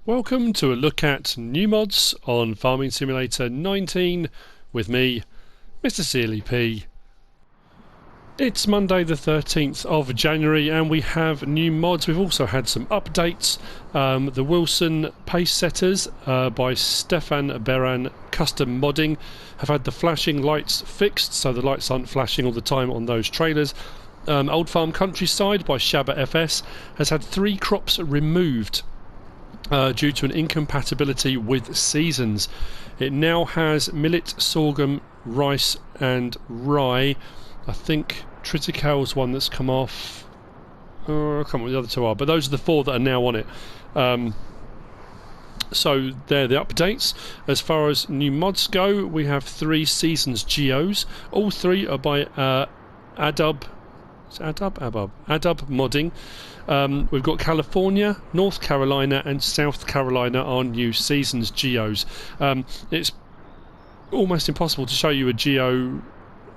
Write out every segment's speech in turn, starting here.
Welcome to a look at new mods on Farming Simulator 19 with me, MrSealyp. It's Monday the 13th of January and we have new mods. We've also had some updates. The Wilson Pace Setters by Stefan Beran Custom Modding have had the flashing lights fixed so the lights aren't flashing all the time on those trailers. Old Farm Countryside by Shabba FS has had 3 crops removed due to an incompatibility with seasons. It now has millet, sorghum, rice and rye. I think Triticale's one that's come off. I can't remember what the other 2 are, but those are the 4 that are now on it. So they're the updates. As far as new mods go, we have 3 seasons geos. All 3 are by adub modding. We've got California, North Carolina and South Carolina are new seasons geos. It's almost impossible to show you a geo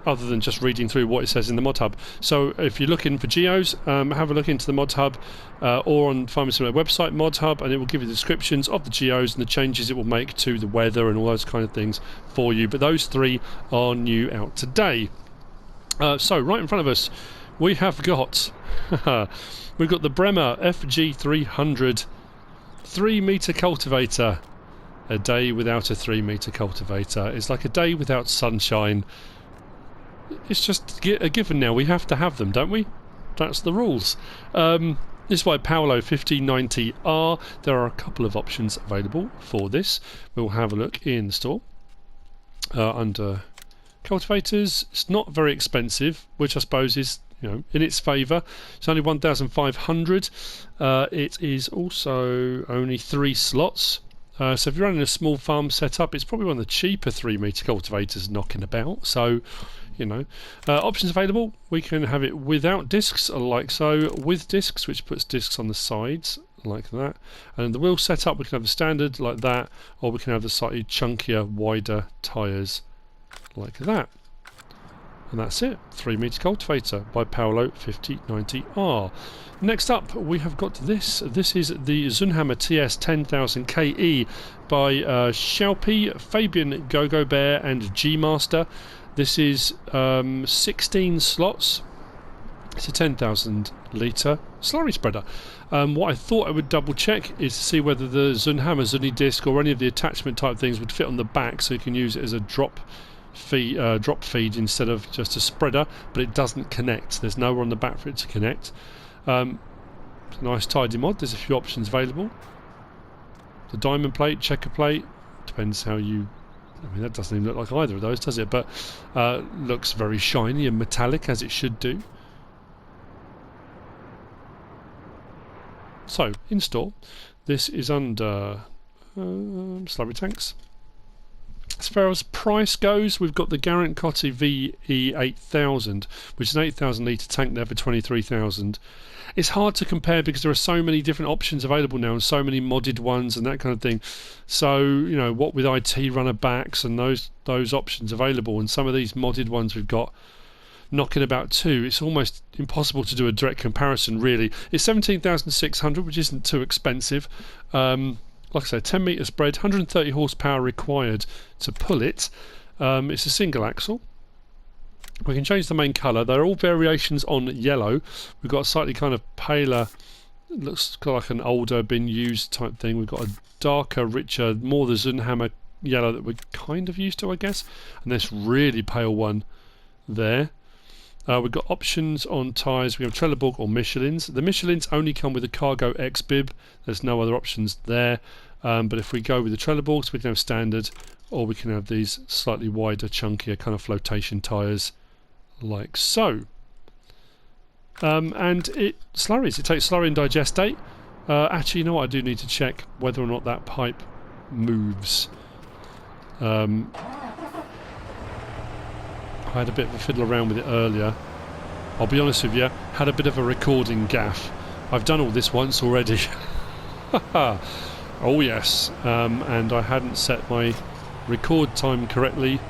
other than just reading through what it says in the Modhub. So if you're looking for geos, have a look into the Modhub or on Farming Simulator website Modhub, and it will give you descriptions of the geos and the changes it will make to the weather and all those kind of things for you. But those 3 are new out today. So right in front of us we have got we've got the Bremer FG300 3-metre cultivator. A day without a 3-metre cultivator is like a day without sunshine. It's just a given now. We have to have them, don't we? That's the rules. This is by Paolo 1590R. There are a couple of options available for this. We'll have a look in the store under cultivators. It's not very expensive, which I suppose is, you know, in its favour. It's only 1,500. It is also only 3 slots. So if you're running a small farm setup, it's probably one of the cheaper 3-metre cultivators knocking about. So, you know, options available. We can have it without discs, like so, with discs, which puts discs on the sides, like that. And the wheel setup, we can have the standard, like that, or we can have the slightly chunkier, wider tyres, like that. And that's it. 3-metre cultivator by Paolo 5090R. Next up we have got this. This is the Zunhammer TS 10000 KE by Schauppi, Fabian, Gogobear and GMaster. This is 16 slots. It's a 10,000 litre slurry spreader. What I thought I would double check is to see whether the Zunhammer Zuni disc or any of the attachment type things would fit on the back, so you can use it as a drop feed instead of just a spreader, but it doesn't connect. There's nowhere on the back for it to connect. It's a nice tidy mod. There's a few options available. The diamond plate, checker plate, depends how you... I mean, that doesn't even look like either of those, does it? But looks very shiny and metallic, as it should do. So, in store, this is under slurry tanks. As far as price goes, we've got the Garant Cotti VE8000, which is an 8,000 litre tank there for 23,000. It's hard to compare because there are so many different options available now and so many modded ones and that kind of thing. So, you know, what with IT runner backs and those options available, and some of these modded ones we've got knocking about 2, it's almost impossible to do a direct comparison, really. It's 17,600, which isn't too expensive. Like I said, 10 metre spread, 130 horsepower required to pull it. It's a single axle. We can change the main colour. They're all variations on yellow. We've got a slightly kind of paler, looks like an older, been used type thing. We've got a darker, richer, more the Zunhammer yellow that we're kind of used to, I guess. And this really pale one there. We've got options on tyres. We have Trelleborg or Michelin's. The Michelin's only come with a Cargo X bib. There's no other options there. But if we go with the Trelleborgs, we can have standard, or we can have these slightly wider, chunkier kind of flotation tyres, like so. And it slurries. It takes slurry and digestate. Actually, you know what? I do need to check whether or not that pipe moves. I had a bit of a fiddle around with it earlier. I'll be honest with you, had a bit of a recording gaff. I've done all this once already. Oh yes, and I hadn't set my record time correctly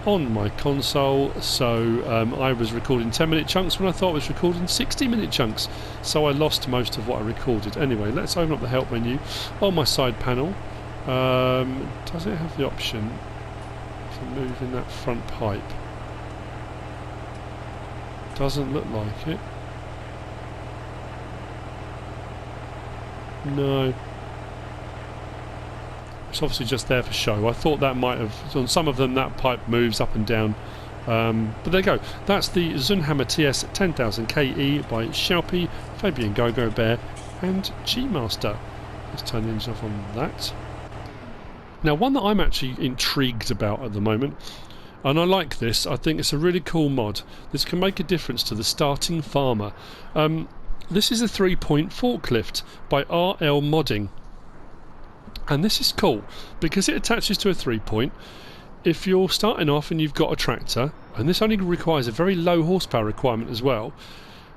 on my console, so I was recording 10-minute chunks when I thought I was recording 60-minute chunks, so I lost most of what I recorded. Anyway, let's open up the help menu on my side panel. Does it have the option for moving that front pipe? Doesn't look like it. No. It's obviously just there for show. I thought that might have... On some of them that pipe moves up and down. But there you go. That's the Zunhammer TS 10000 KE by Schauppi, Fabian, Gogobear and GMaster. Let's turn the engine off on that. Now, one that I'm actually intrigued about at the moment, and I like this, I think it's a really cool mod. This can make a difference to the starting farmer. This is a 3-point forklift by RL Modding. And this is cool because it attaches to a 3-point. If you're starting off and you've got a tractor, and this only requires a very low horsepower requirement as well,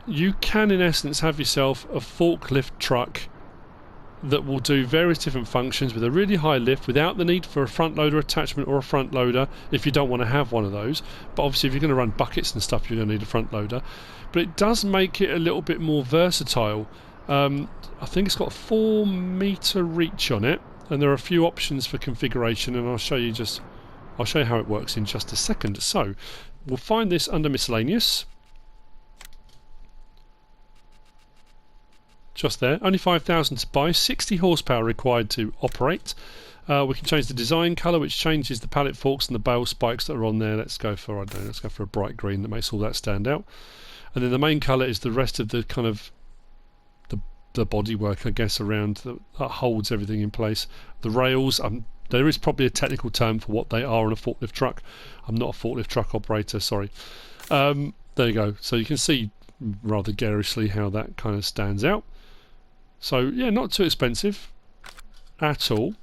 you can in essence have yourself a forklift truck that will do various different functions with a really high lift without the need for a front loader attachment or a front loader if you don't want to have one of those. But obviously if you're going to run buckets and stuff, you're going to need a front loader. But it does make it a little bit more versatile. I think it's got a 4-meter reach on it, and there are a few options for configuration, and I'll show you how it works in just a second. So we'll find this under miscellaneous. Just there, only 5,000 to buy, 60 horsepower required to operate. We can change the design colour, which changes the pallet forks and the bale spikes that are on there. Let's go for, I don't know, let's go for a bright green that makes all that stand out. And then the main colour is the rest of the kind of the bodywork, I guess, around that holds everything in place. The rails, there is probably a technical term for what they are on a forklift truck. I'm not a forklift truck operator, sorry. There you go. So you can see rather garishly how that kind of stands out. So yeah, not too expensive at all.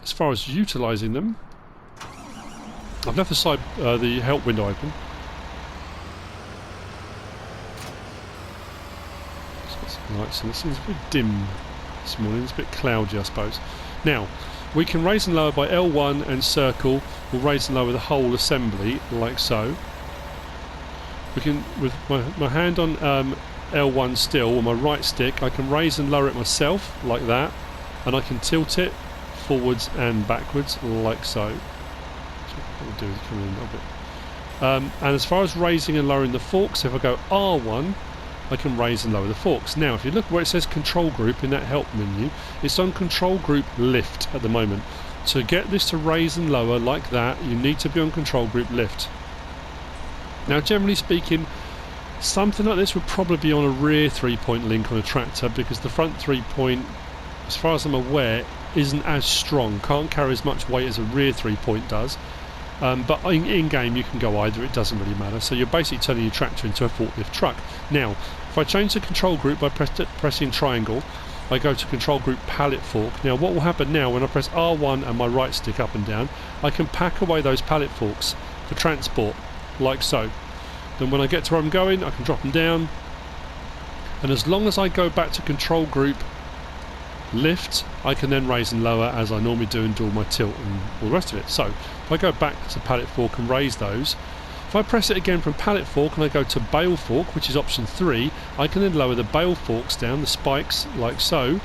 As far as utilising them, I've left the help window open. Lights, and it seems a bit dim this morning. It's a bit cloudy, I suppose. Now, we can raise and lower by L1 and circle. We'll raise and lower the whole assembly, like so. We can, with my hand on L1 still, on my right stick, I can raise and lower it myself, like that. And I can tilt it forwards and backwards, like so. What we'll do is come in a little bit. And as far as raising and lowering the forks, if I go R1, I can raise and lower the forks. Now, if you look where it says control group in that help menu, it's on control group lift at the moment. To get this to raise and lower like that, you need to be on control group lift. Now, generally speaking, something like this would probably be on a rear 3-point link on a tractor, because the front 3-point, as far as I'm aware, isn't as strong, can't carry as much weight as a rear 3-point does. But in game you can go either, it doesn't really matter. So you're basically turning your tractor into a forklift truck. Now, if I change the control group by pressing triangle, I go to control group pallet fork. Now what will happen now, when I press R1 and my right stick up and down, I can pack away those pallet forks for transport, like so. Then when I get to where I'm going, I can drop them down. And as long as I go back to control group lift, I can then raise and lower as I normally do and do all my tilt and all the rest of it. So if I go back to pallet fork and raise those, if I press it again from pallet fork and I go to bale fork, which is option 3, I can then lower the bale forks down, the spikes, like so,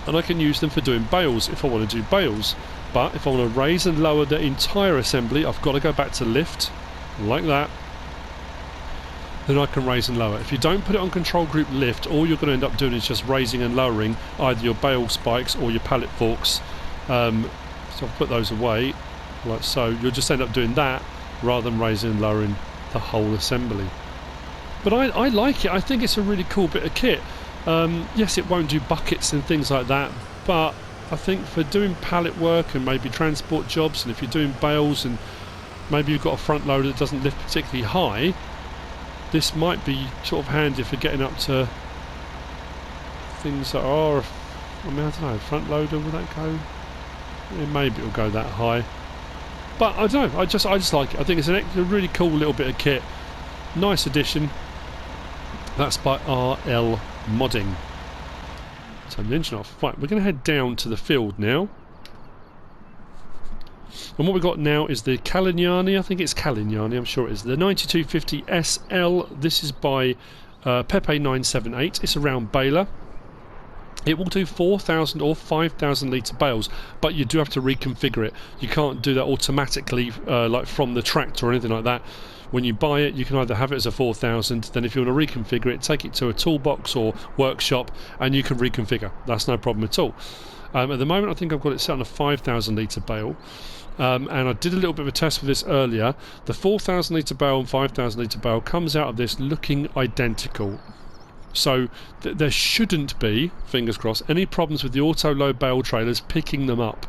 and I can use them for doing bales if I want to do bales. But if I want to raise and lower the entire assembly, I've got to go back to lift, like that. Then I can raise and lower. If you don't put it on control group lift, all you're going to end up doing is just raising and lowering either your bale spikes or your pallet forks. So I'll put those away, like so. You'll just end up doing that rather than raising and lowering the whole assembly. But I like it. I think it's a really cool bit of kit. Yes, it won't do buckets and things like that, but I think for doing pallet work and maybe transport jobs, and if you're doing bales and maybe you've got a front loader that doesn't lift particularly high, this might be sort of handy for getting up to things that are, I mean, I don't know, front loader, will that go? Yeah, maybe it'll go that high. But I don't know, I just like it. I think it's a really cool little bit of kit. Nice addition. That's by RL Modding. Turn the engine off. Right, we're going to head down to the field now. And what we've got now is the Calignani, I think it's Calignani, I'm sure it is, the 9250 SL. This is by Pepe978. It's around Baleer. It will do 4,000 or 5,000 litre bales, but you do have to reconfigure it. You can't do that automatically, like from the tractor or anything like that. When you buy it, you can either have it as a 4,000, then if you want to reconfigure it, take it to a toolbox or workshop, and you can reconfigure. That's no problem at all. At the moment, I think I've got it set on a 5,000 litre bale. And I did a little bit of a test with this earlier. The 4,000 litre bale and 5,000 litre bale comes out of this looking identical. So there shouldn't be, fingers crossed, any problems with the auto-load bale trailers picking them up.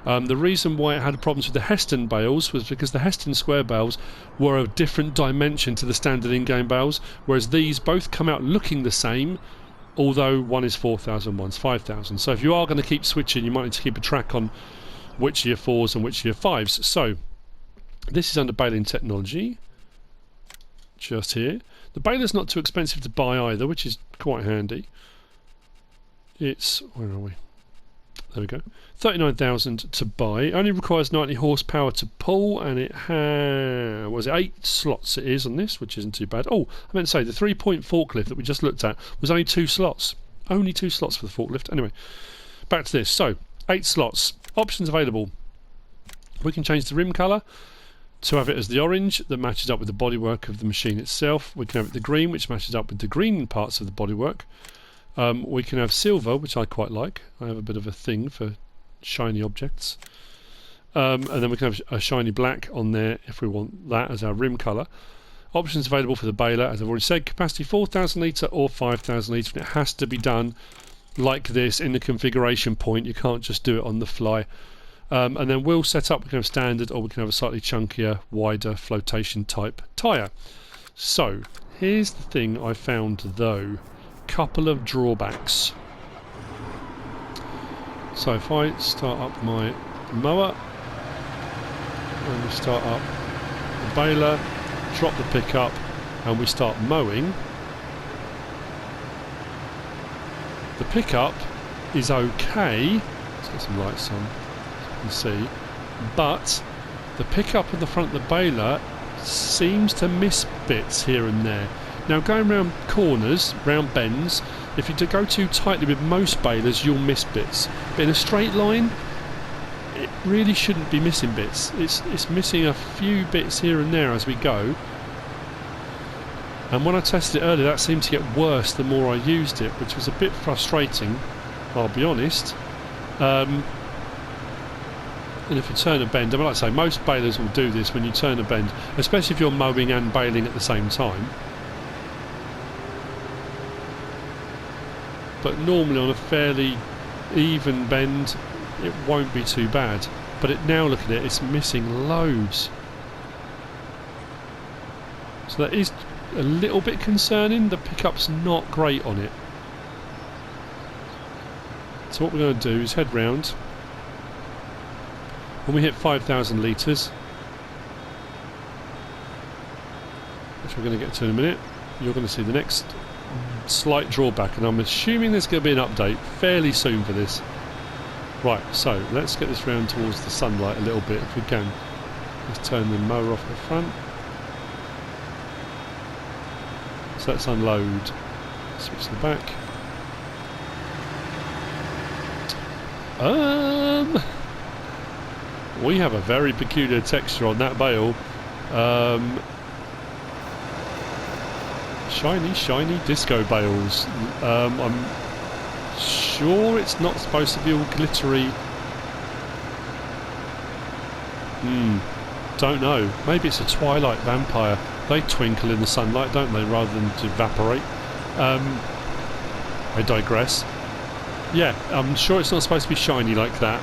The reason why it had problems with the Heston bales was because the Heston square bales were a different dimension to the standard in-game bales, whereas these both come out looking the same, although one is 4,000, one's 5,000. So if you are going to keep switching, you might need to keep a track on which are your 4s and which are your 5s. So this is under baling technology, just here. The baler's not too expensive to buy either, which is quite handy. It's, where are we? There we go. 39,000 to buy. It only requires 90 horsepower to pull, and it has, was it 8 slots it is on this, which isn't too bad. Oh, I meant to say, the 3-point forklift that we just looked at was only 2 slots. Only 2 slots for the forklift. Anyway, back to this. So, 8 slots. Options available. We can change the rim colour to have it as the orange that matches up with the bodywork of the machine itself. We can have it the green, which matches up with the green parts of the bodywork. We can have silver, which I quite like. I have a bit of a thing for shiny objects. And then we can have a shiny black on there if we want that as our rim colour. Options available for the baler, as I've already said, capacity 4,000 litre or 5,000 litre, and it has to be done like this in the configuration point. You can't just do it on the fly. And then wheel setup, we can have standard, or we can have a slightly chunkier, wider flotation type tyre. So here's the thing I found though, couple of drawbacks. So if I start up my mower and we start up the baler, drop the pickup and we start mowing, the pickup is okay. Let's get some lights on. You see, but the pickup at the front of the baler seems to miss bits here and there. Now going round corners, round bends, if you go too tightly with most balers you'll miss bits, but in a straight line it really shouldn't be missing bits. It's missing a few bits here and there as we go, and when I tested it earlier that seemed to get worse the more I used it, which was a bit frustrating, I'll be honest. And if you turn a bend, I mean, like I say, most balers will do this when you turn a bend, especially if you're mowing and baling at the same time. But normally on a fairly even bend it won't be too bad, but now look at it, it's missing loads. So that is a little bit concerning. The pickup's not great on it. So what we're going to do is head round. When we hit 5,000 litres, which we're going to get to in a minute, you're going to see the next slight drawback, and I'm assuming there's going to be an update fairly soon for this. Right, so let's get this round towards the sunlight a little bit if we can. Let's turn the mower off at the front. So let's unload. Switch to the back. We have a very peculiar texture on that bale. Shiny disco bales. I'm sure it's not supposed to be all glittery. Don't know. Maybe it's a twilight vampire. They twinkle in the sunlight, don't they, rather than to evaporate. I digress. Yeah, I'm sure it's not supposed to be shiny like that.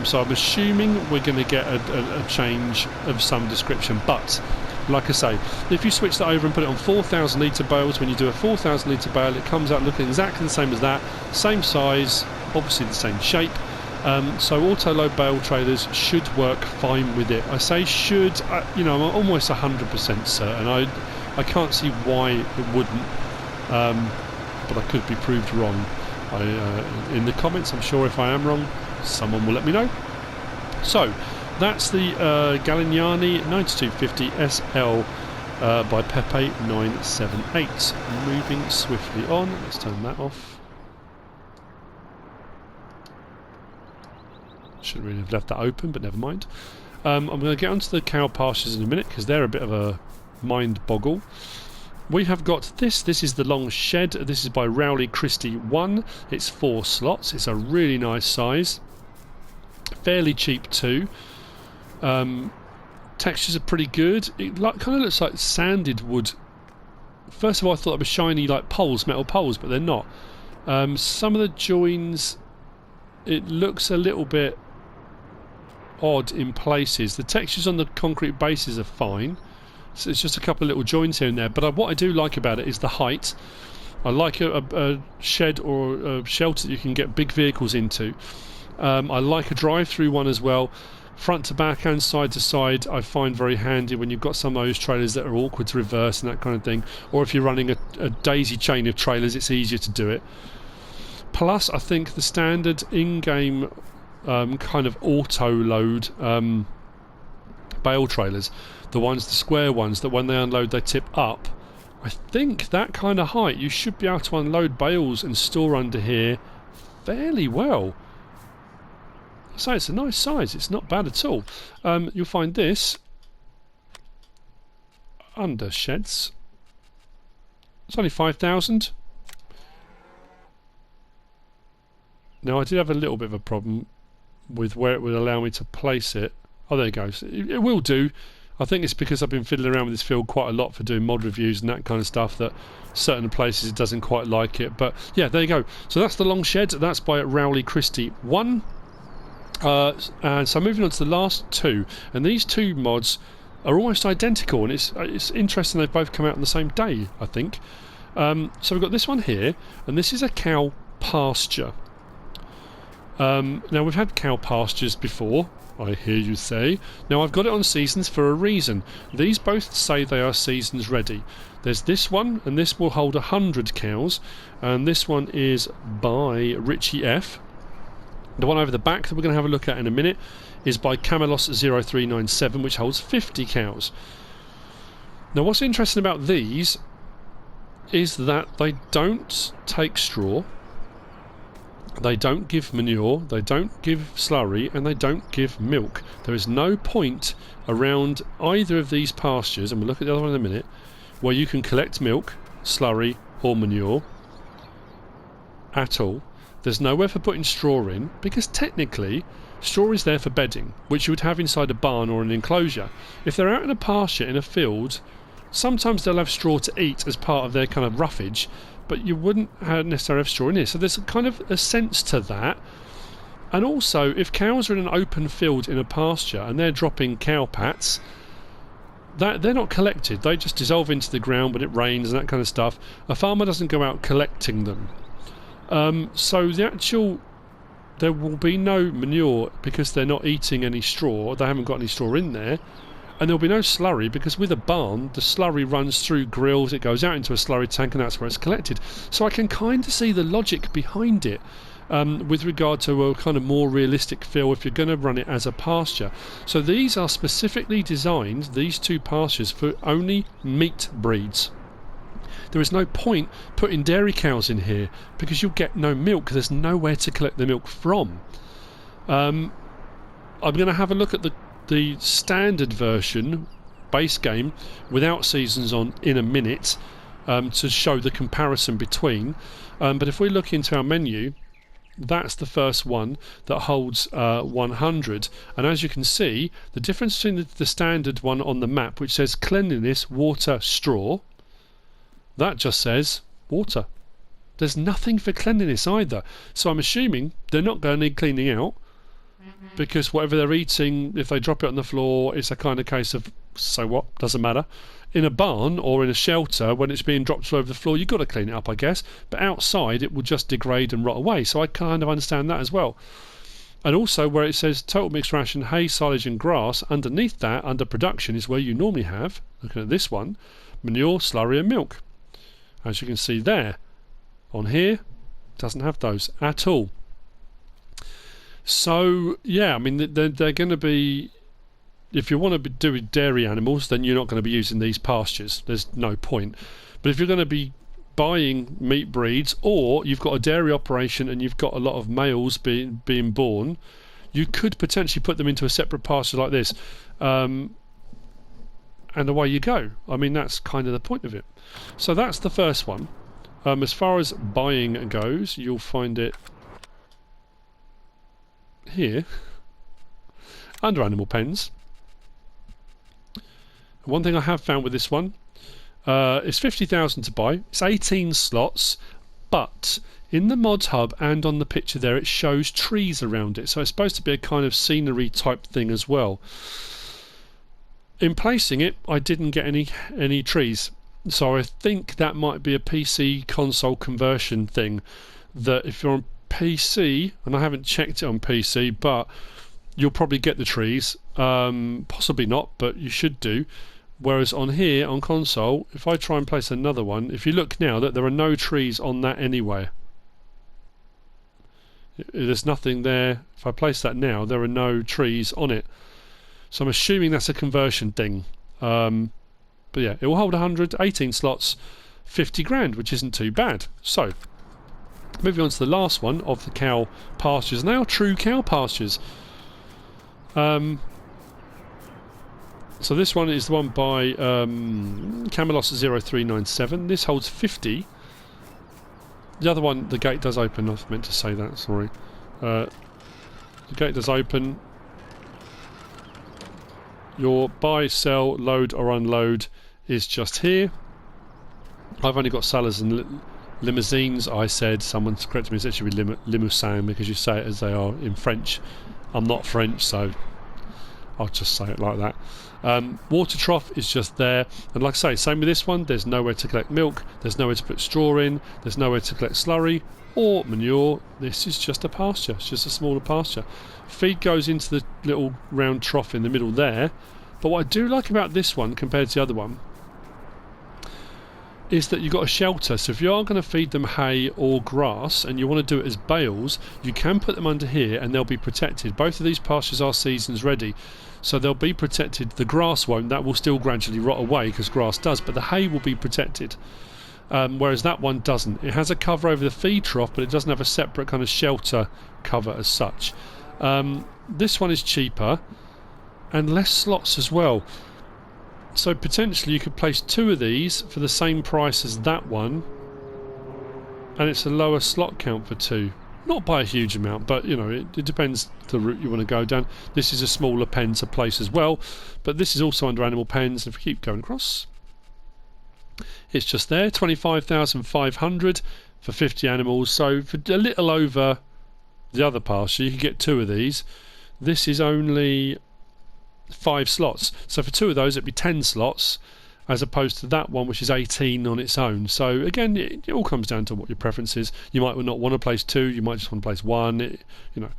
So I'm assuming we're going to get a change of some description, but like I say, if you switch that over and put it on 4,000 litre bales, when you do a 4,000 litre bale it comes out looking exactly the same as that, same size, obviously the same shape. So auto-load bale trailers should work fine with it. I say should, you know, I'm almost 100% certain. I can't see why it wouldn't, but I could be proved wrong. In the comments, I'm sure if I am wrong, someone will let me know. So that's the Galignani 9250 SL by Pepe 978. Moving swiftly on. Let's turn that off. Shouldn't really have left that open, but never mind. I'm going to get onto the cow pastures in a minute because they're a bit of a mind boggle. We have got this. This is the long shed. This is by Rowley Christie 1. It's 4 slots. It's a really nice size. Fairly cheap too. Textures are pretty good. It kind of looks like sanded wood. First of all, I thought it was shiny like poles, metal poles, but they're not. Some of the joins, it looks a little bit odd in places. The textures on the concrete bases are fine. So it's just a couple of little joins here and there. But what I do like about it is the height. I like a shed or a shelter that you can get big vehicles into. I like a drive-through one as well. Front to back and side to side I find very handy when you've got some of those trailers that are awkward to reverse and that kind of thing. Or if you're running a daisy chain of trailers, it's easier to do it. Plus, I think the standard in-game kind of auto-load bale trailers, the square ones that when they unload they tip up, I think that kind of height you should be able to unload bales and store under here fairly well. So it's a nice size, it's not bad at all. You'll find this under sheds. It's only 5,000. Now I did have a little bit of a problem with where it would allow me to place it. Oh, there it goes. It will do. I think it's because I've been fiddling around with this field quite a lot for doing mod reviews and that kind of stuff that certain places it doesn't quite like it. But yeah, there you go. So that's the long shed. That's by Rowley Christie 1. And so moving on to the last two. And these two mods are almost identical. And it's interesting they've both come out on the same day, I think. So we've got this one here. And this is a cow pasture. Now we've had cow pastures before, I hear you say. Now I've got it on seasons for a reason. These both say they are seasons ready. There's this one, and this will hold 100 cows, and this one is by RitchiF. The one over the back that we're going to have a look at in a minute is by Kamilos0397, which holds 50 cows. Now what's interesting about these is that they don't take straw. They don't give manure, they don't give slurry, and they don't give milk. There is no point around either of these pastures, and we'll look at the other one in a minute, where you can collect milk, slurry, or manure at all. There's nowhere for putting straw in, because technically straw is there for bedding, which you would have inside a barn or an enclosure. If they're out in a pasture, in a field, sometimes they'll have straw to eat as part of their kind of roughage, but you wouldn't necessarily have straw in here. So there's kind of a sense to that. And also, if cows are in an open field in a pasture and they're dropping cow pats, they're not collected. They just dissolve into the ground when it rains and that kind of stuff. A farmer doesn't go out collecting them. So there will be no manure because they're not eating any straw. They haven't got any straw in there. And there'll be no slurry because with a barn, the slurry runs through grills, it goes out into a slurry tank, and that's where it's collected. So I can kind of see the logic behind it with regard to a kind of more realistic feel if you're going to run it as a pasture. So these are specifically designed, these two pastures, for only meat breeds. There is no point putting dairy cows in here because you'll get no milk. There's nowhere to collect the milk from. I'm going to have a look at the standard version base game without seasons on in a minute to show the comparison between, but if we look into our menu, that's the first one that holds 100, and as you can see, the difference between the standard one on the map, which says cleanliness, water, straw, that just says water. There's nothing for cleanliness either, so I'm assuming they're not going to need cleaning out, because whatever they're eating, if they drop it on the floor, it's a kind of case of, so what, doesn't matter. In a barn or in a shelter, when it's being dropped all over the floor, you've got to clean it up, I guess, but outside it will just degrade and rot away, so I kind of understand that as well. And also where it says total mixed ration, hay, silage and grass, underneath that, under production, is where you normally have, looking at this one, manure, slurry and milk. As you can see there. On here, doesn't have those at all. So yeah, I mean they're going to be if you want to do dairy animals, then you're not going to be using these pastures. There's no point. But if you're going to be buying meat breeds, or you've got a dairy operation and you've got a lot of males being born, you could potentially put them into a separate pasture like this, and away you go. I mean, that's kind of the point of it. So that's the first one. As far as buying goes, you'll find it here under animal pens. One thing I have found with this one, it's 50,000 to buy. It's 18 slots, but in the Modhub and on the picture there, it shows trees around it. So it's supposed to be a kind of scenery type thing as well. In placing it, I didn't get any trees. So I think that might be a PC console conversion thing. That if you're on PC, and I haven't checked it on PC, but you'll probably get the trees. Possibly not, but you should do. Whereas on here, on console, if I try and place another one, if you look now, that there are no trees on that anyway. There's nothing there. If I place that now, there are no trees on it. So I'm assuming that's a conversion thing. But yeah, it will hold 100, 18 slots, 50 grand, which isn't too bad. So, moving on to the last one of the cow pastures. Now, true cow pastures. So this one is the one by Kamilos0397. This holds 50. The other one, the gate does open. I meant to say that, sorry. The gate does open. Your buy, sell, load or unload is just here. I've only got sellers and limousines. I said, someone's corrected me, it's actually limousine because you say it as they are in French. I'm not French, so I'll just say it like that. Water trough is just there, and like I say, same with this one, there's nowhere to collect milk, there's nowhere to put straw in, there's nowhere to collect slurry or manure. This is just a pasture, it's just a smaller pasture. Feed goes into the little round trough in the middle there, but what I do like about this one compared to the other one is that you've got a shelter. So if you are going to feed them hay or grass and you want to do it as bales, you can put them under here and they'll be protected. Both of these pastures are seasons ready, so they'll be protected. The grass won't, that will still gradually rot away because grass does, but the hay will be protected, whereas that one doesn't. It has a cover over the feed trough, but it doesn't have a separate kind of shelter cover as such. This one is cheaper and less slots as well. So potentially you could place 2 of these for the same price as that one, and it's a lower slot count for 2. Not by a huge amount, but you know, it depends the route you want to go down. This is a smaller pen to place as well, but this is also under animal pens. If we keep going across, it's just there, 25,500 for 50 animals. So for a little over the other pasture, you can get 2 of these. This is only 5 slots, so for 2 of those it'd be 10 slots as opposed to that one which is 18 on its own. So again, it all comes down to what your preference is. You might not want to place 2, you might just want to place 1, you know.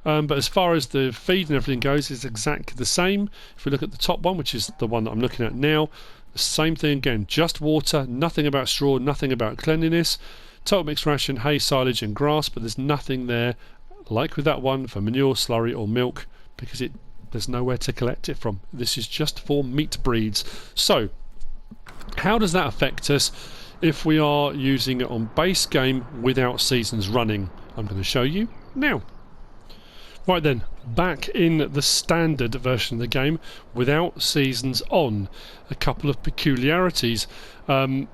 But as far as the feed and everything goes, it's exactly the same. If we look at the top one, which is the one that I'm looking at now, the same thing again, just water, nothing about straw, nothing about cleanliness. Total mixed ration, hay, silage and grass, but there's nothing there like with that one for manure, slurry or milk, because there's nowhere to collect it from. This is just for meat breeds. So how does that affect us if we are using it on base game without seasons running? I'm going to show you now. Right then, back in the standard version of the game without seasons on. A couple of peculiarities. When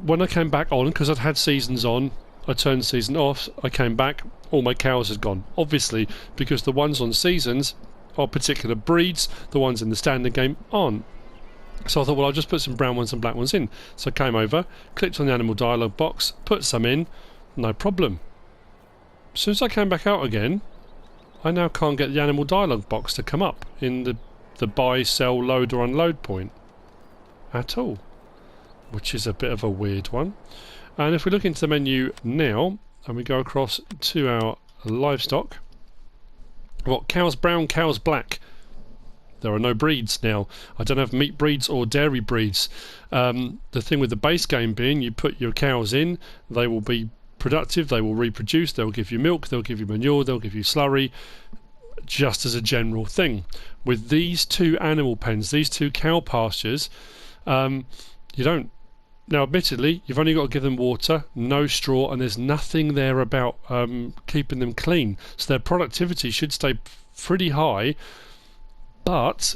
I came back on, because I'd had seasons on, I turned season off, I came back, all my cows had gone. Obviously, because the ones on seasons are particular breeds, the ones in the standard game aren't. So I thought, well, I'll just put some brown ones and black ones in. So I came over, clicked on the animal dialog box, put some in, no problem. As soon as I came back out again, I now can't get the animal dialog box to come up in the buy, sell, load or unload point at all, which is a bit of a weird one. And if we look into the menu now and we go across to our livestock, we've got cows brown, cows black. There are no breeds now. I don't have meat breeds or dairy breeds. The thing with the base game being, you put your cows in, they will be productive, they will reproduce, they'll give you milk, they'll give you manure, they'll give you slurry. just as a general thing. With these two animal pens, these two cow pastures, you don't. Now, admittedly, you've only got to give them water, no straw, and there's nothing there about keeping them clean. So their productivity should stay pretty high, but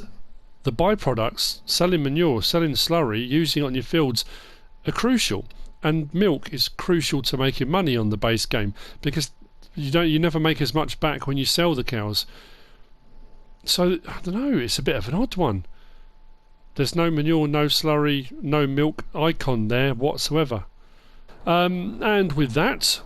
the byproducts, selling manure, selling slurry, using it on your fields, are crucial. And milk is crucial to making money on the base game, because you never make as much back when you sell the cows. So I don't know, it's a bit of an odd one. There's no manure, no slurry, no milk icon there whatsoever. And with that,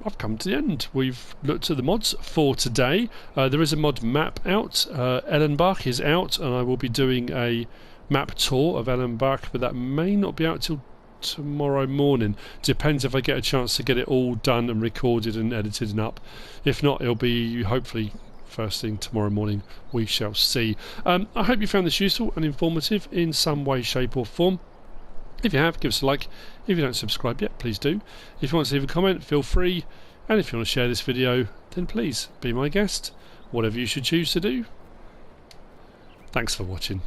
I've come to the end. We've looked at the mods for today. There is a mod map out. Ellenbach is out, and I will be doing a map tour of Ellenbach, but that may not be out till tomorrow morning. Depends if I get a chance to get it all done and recorded and edited and up. If not, it'll be hopefully first thing tomorrow morning. We shall see. I hope you found this useful and informative in some way, shape or form. If you have, give us a like. If you don't subscribe yet, please do. If you want to leave a comment, feel free. And if you want to share this video, then please be my guest. Whatever you should choose to do. Thanks for watching.